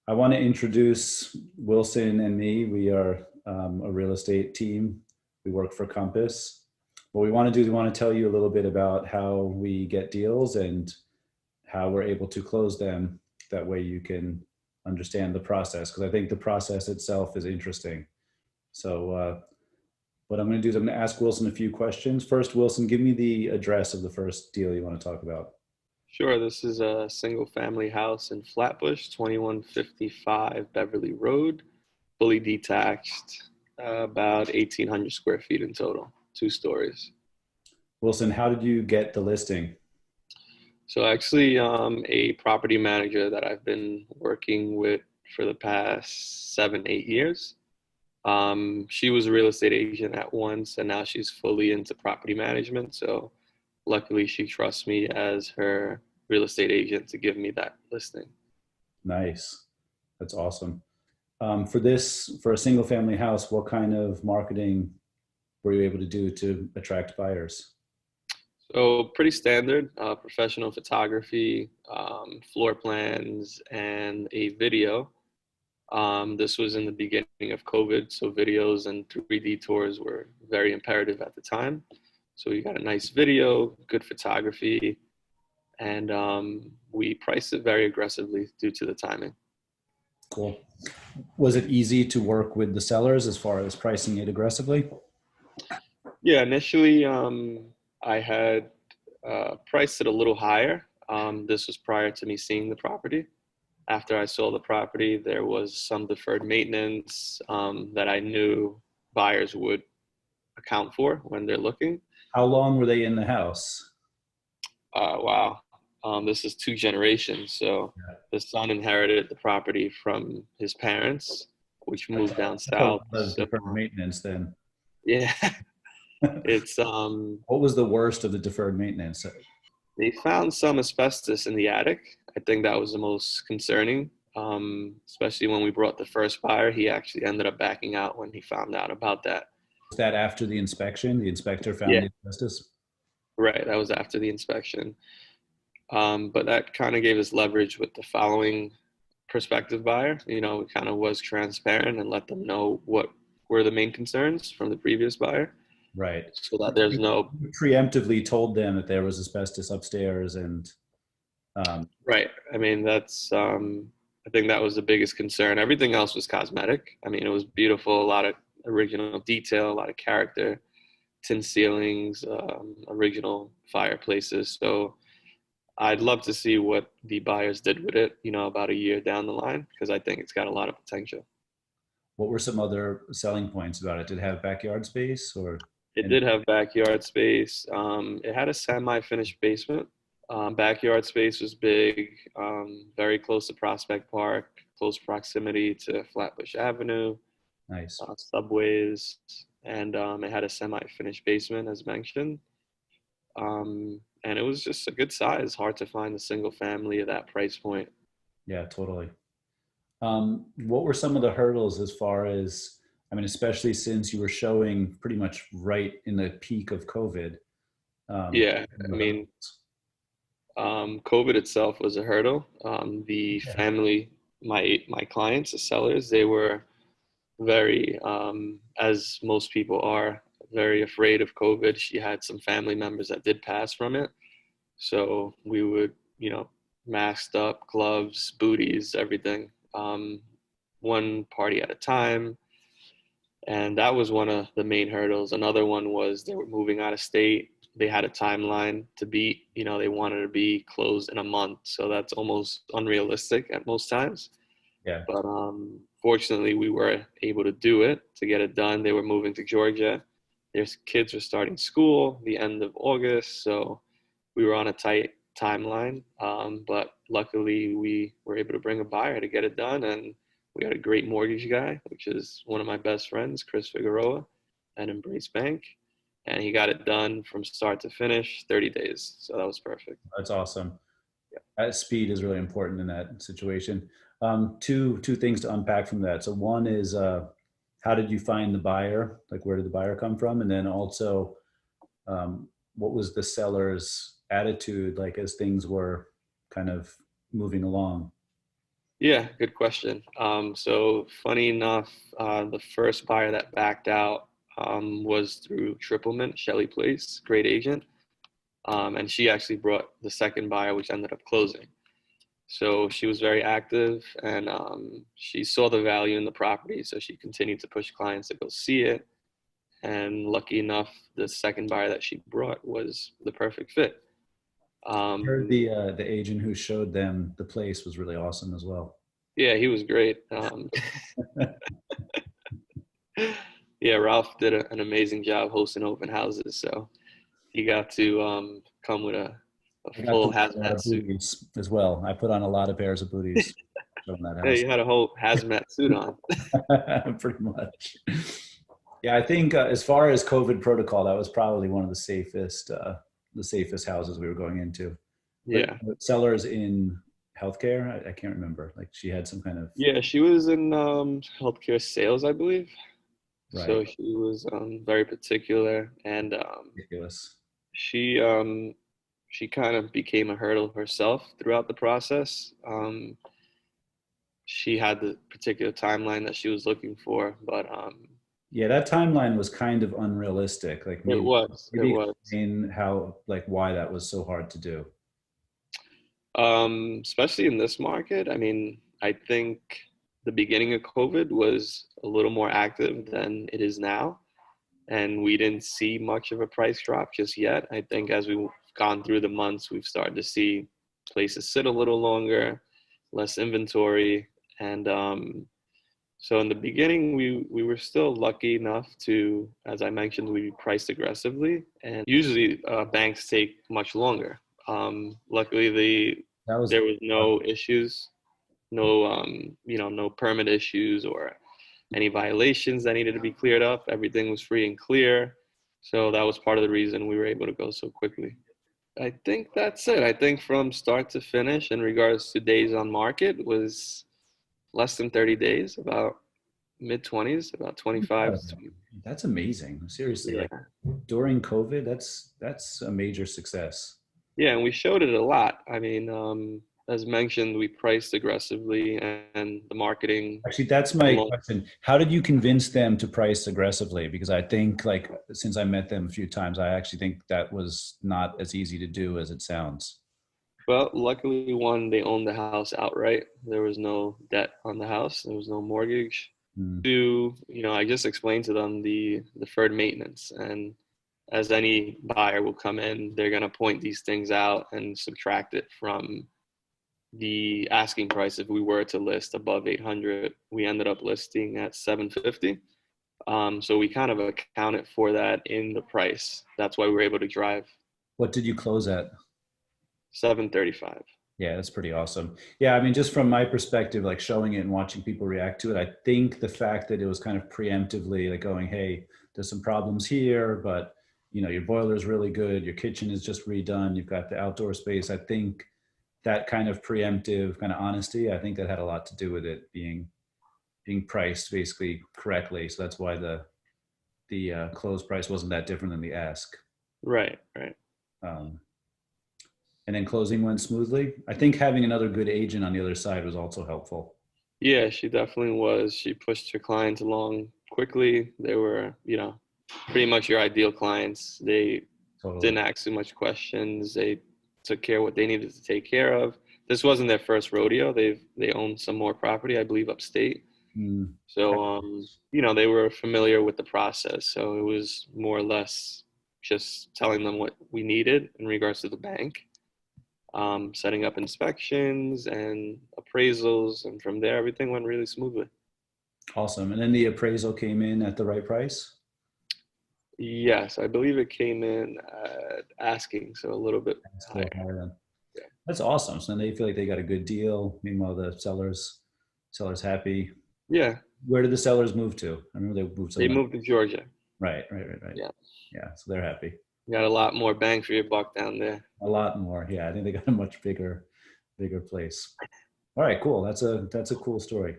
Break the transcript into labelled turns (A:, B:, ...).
A: I want to introduce Wilson and me. We are a real estate team. We work for Compass. What we want to do is we want to tell you a little bit about how we get deals and how we're able to close them. That way you can understand the process, because I think the process itself is interesting. So what I'm going to do is I'm going to ask Wilson a few questions. First, Wilson, give me the address of the first deal you want to talk about.
B: Sure, this is a single family house in Flatbush, 2155 Beverley Road, fully detached, about 1,800 square feet in total, 2 stories.
A: Wilson, how did you get the listing?
B: So actually, a property manager that I've been working with for the past 7, 8 years. She was a real estate agent at once, and now she's fully into property management. So luckily, she trusts me as her real estate agent to give me that listing.
A: Nice. That's awesome. For a single family house, what kind of marketing were you able to do to attract buyers?
B: So pretty standard, professional photography, floor plans, and a video. This was in the beginning of COVID, so videos and 3D tours were very imperative at the time. So we got a nice video, good photography, and we priced it very aggressively due to the timing.
A: Cool. Was it easy to work with the sellers as far as pricing it aggressively?
B: Yeah, initially I had priced it a little higher. This was prior to me seeing the property. After I saw the property, there was some deferred maintenance that I knew buyers would account for when they're looking.
A: How long were they in the house?
B: Wow. This is 2 generations. So
A: Yeah.
B: the son inherited the property from his parents, which moved down
A: That's a lot
B: south.
A: of
B: So
A: deferred maintenance then.
B: yeah, it's
A: What was the worst of the deferred maintenance?
B: they found some asbestos in the attic. I think that was the most concerning, especially when we brought the first buyer. He actually ended up backing out when he found out about that.
A: Was that after the inspection? The inspector found
B: Yeah,
A: the asbestos?
B: right. That was after the inspection. But that kind of gave us leverage with the following prospective buyer. We kind of was transparent and let them know what were the main concerns from the previous buyer
A: Right.
B: so that there's no.
A: You preemptively told them that there was asbestos upstairs and
B: Right. I mean, I think that was the biggest concern. Everything else was cosmetic. I mean, it was beautiful, a lot of original detail, a lot of character, tin ceilings, original fireplaces. So I'd love to see what the buyers did with it, about a year down the line, because I think it's got a lot of potential.
A: what were some other selling points about it? Did it have backyard space or
B: It
A: any?
B: did have backyard space. It had a semi-finished basement. Backyard space was big, very close to Prospect Park, close proximity to Flatbush Avenue,
A: Nice.
B: subways, and it had a semi-finished basement, as mentioned. And it was just a good size. Hard to find a single family at that price point.
A: Yeah, totally. What were some of the hurdles as far as, I mean, especially since you were showing pretty much right in the peak of COVID? What
B: Yeah,
A: were some
B: I
A: of the
B: mean,
A: hurdles?
B: COVID itself was a hurdle. The
A: Yeah.
B: family, my clients, the sellers, they were very, as most people are, very afraid of COVID. She had some family members that did pass from it. So we would, masked up, gloves, booties, everything, one party at a time. And that was one of the main hurdles. Another one was they were moving out of state. They had a timeline to beat. They wanted to be closed in a month. So that's almost unrealistic at most times.
A: Yeah.
B: But fortunately, we were able to do it, to get it done. They were moving to Georgia. Their kids were starting school the end of August. So we were on a tight timeline. But luckily, we were able to bring a buyer to get it done. And we got a great mortgage guy, which is one of my best friends, Chris Figueroa at Embrace Bank. And he got it done from start to finish, 30 days. So that was perfect.
A: That's awesome. That speed is really important in that situation. Two things to unpack from that. So one is how did you find the buyer? Like where did the buyer come from? And then also what was the seller's attitude like as things were kind of moving along?
B: Yeah, good question. So funny enough, the first buyer that backed out was through Triplement, Shelley Place, great agent. And she actually brought the second buyer, which ended up closing. So she was very active and she saw the value in the property. So she continued to push clients to go see it. And lucky enough, the second buyer that she brought was the perfect fit.
A: Heard
B: Um,
A: the agent who showed them the place was really awesome as well.
B: yeah, he was great. Yeah, Ralph did an amazing job hosting open houses. So he got to come with a
A: I got to
B: full
A: wear a lot
B: hazmat
A: of
B: suit.
A: booties as well. I put on a lot of pairs of booties from that
B: Yeah,
A: house.
B: you had a whole hazmat suit on.
A: Pretty much. Yeah, I think as far as COVID protocol, that was probably one of the safest houses we were going into. But
B: Yeah.
A: sellers in healthcare, I can't remember. Like she had some kind of
B: Yeah, she was in healthcare sales, I believe.
A: right
B: So she was very particular, and
A: ridiculous.
B: she um, she kind of became a hurdle herself throughout the process. She had the particular timeline that she was looking for, but
A: Yeah, that timeline was kind of unrealistic. Like
B: it
A: maybe
B: was,
A: explain how like why that was so hard to do.
B: especially in this market. I mean, I think the beginning of COVID was a little more active than it is now, and we didn't see much of a price drop just yet. I think as we've gone through the months, we've started to see places sit a little longer, less inventory, and so in the beginning, we were still lucky enough to, as I mentioned, we priced aggressively, and usually banks take much longer. Luckily,
A: That was
B: there was no issues, no no permit issues or any violations that needed to be cleared up. Everything was free and clear. So that was part of the reason we were able to go so quickly. I think that's it. I think from start to finish in regards to days on market was less than 30 days, about mid 20s, about 25.
A: that's amazing. Seriously, like
B: Yeah.
A: during COVID, that's a major success.
B: Yeah, and we showed it a lot. I mean, as mentioned, we priced aggressively and the marketing
A: Actually, that's my
B: almost.
A: question. How did you convince them to price aggressively? Because I think, like, since I met them a few times, I actually think that was not as easy to do as it sounds.
B: Well, luckily, one, they owned the house outright. There was no debt on the house. There was no mortgage.
A: Mm.
B: Two, I just explained to them the deferred maintenance. And as any buyer will come in, they're going to point these things out and subtract it from the asking price. If we were to list above 800, we ended up listing at 750. So we kind of accounted for that in the price. That's why we were able to drive
A: What did you close at?
B: 735.
A: Yeah, that's pretty awesome. Yeah, I mean, just from my perspective, like showing it and watching people react to it, I think the fact that it was kind of preemptively like going, hey, there's some problems here, but your boiler is really good, your kitchen is just redone, you've got the outdoor space. I think that kind of preemptive kind of honesty, I think that had a lot to do with it being priced basically correctly. So that's why the close price wasn't that different than the ask.
B: Right, right.
A: Um, and then closing went smoothly. I think having another good agent on the other side was also helpful.
B: Yeah, she definitely was. She pushed her clients along quickly. They were, pretty much your ideal clients. They
A: Totally.
B: didn't ask too much questions. They took care of what they needed to take care of. This wasn't their first rodeo. They owned some more property, I believe, upstate.
A: Mm.
B: So they were familiar with the process. So it was more or less just telling them what we needed in regards to the bank, setting up inspections and appraisals, and from there everything went really smoothly.
A: Awesome. And then the appraisal came in at the right price.
B: Yes, I believe it came in at asking, so a little bit
A: That's a
B: higher.
A: little higher then.
B: Yeah.
A: That's awesome. So then they feel like they got a good deal. Meanwhile, the sellers happy.
B: Yeah,
A: Where did the sellers move to? I remember they moved
B: they
A: somewhere.
B: moved to Georgia.
A: Right.
B: Yeah,
A: Yeah. So they're happy.
B: got a lot more bang for your buck down there.
A: A lot more. Yeah. I think they got a much bigger place. All right. Cool. That's a cool story.